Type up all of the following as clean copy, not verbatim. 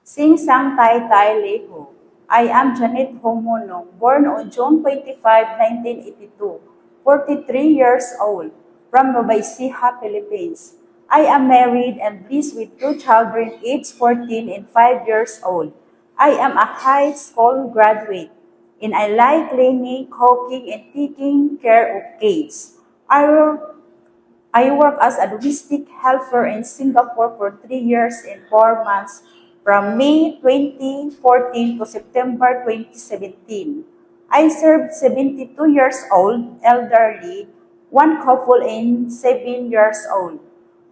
Sing Sang Tai Tai Leho. I am Janet Homonong, born on June 25, 1982, 43 years old, from Nueva Ecija, Philippines. I am married and blessed with two children aged 14 and 5 years old. I am a high school graduate, and I like cleaning, cooking, and taking care of kids. I worked as a domestic helper in Singapore for 3 years and 4 months from May 2014 to September 2017. I served 72 years old elderly, one couple and 7 years old.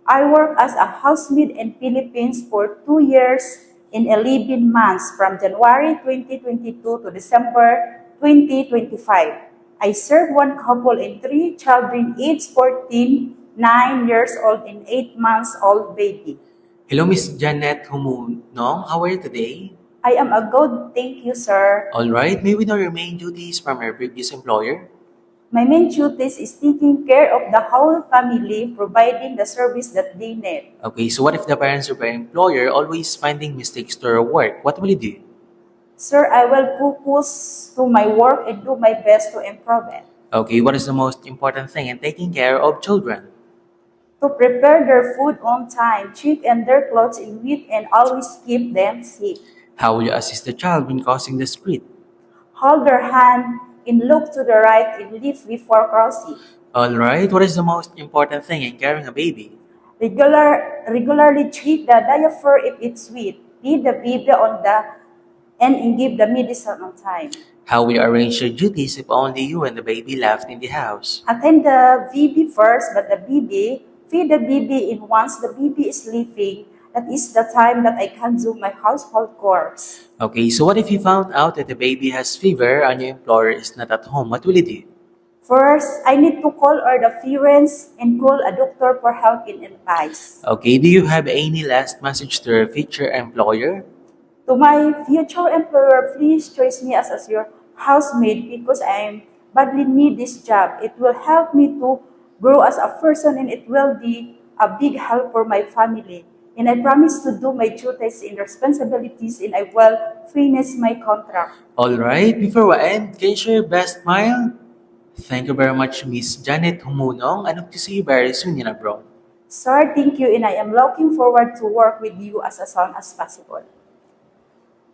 I worked as a housemaid in Philippines for 2 years and 11 months from January 2022 to December 2025. I served one couple and three children aged 14, 9 years old, and 8 months old baby. Hello, Miss Janet Humunong. How are you today? I am a good, thank you, sir. All right. May we know your main duties from your previous employer? My main duties is taking care of the whole family, providing the service that they need. Okay, so what if the parents of your employer always finding mistakes to your work? What will you do? Sir, I will focus to my work and do my best to improve it. Okay, what is the most important thing in taking care of children? To prepare their food on time, check in their clothes in week, and always keep them safe. How will you assist the child when crossing the street? Hold their hand and look to the right and lift before crossing. All right, what is the most important thing in carrying a baby? Regularly check the diaper if it's wet. Feed the baby on the and give the medicine on time. How will you arrange your duties if only you and the baby left in the house? Attend the baby first, but feed the baby in once the baby is sleeping. That is the time that I can do my household chores. Okay, so what if you found out that the baby has fever and your employer is not at home? What will you do? First, I need to call all the parents and call a doctor for help and advice. Okay, do you have any last message to your future employer? To my future employer, please choose me as your housemaid because I badly need this job. It will help me to grow as a person and it will be a big help for my family. And I promise to do my duties and responsibilities and I will finish my contract. All right, before we end, can you share your best smile? Thank you very much, Miss Janet Humunong, and hope to see you very soon in abroad. Sir, thank you and I am looking forward to work with you as soon as possible.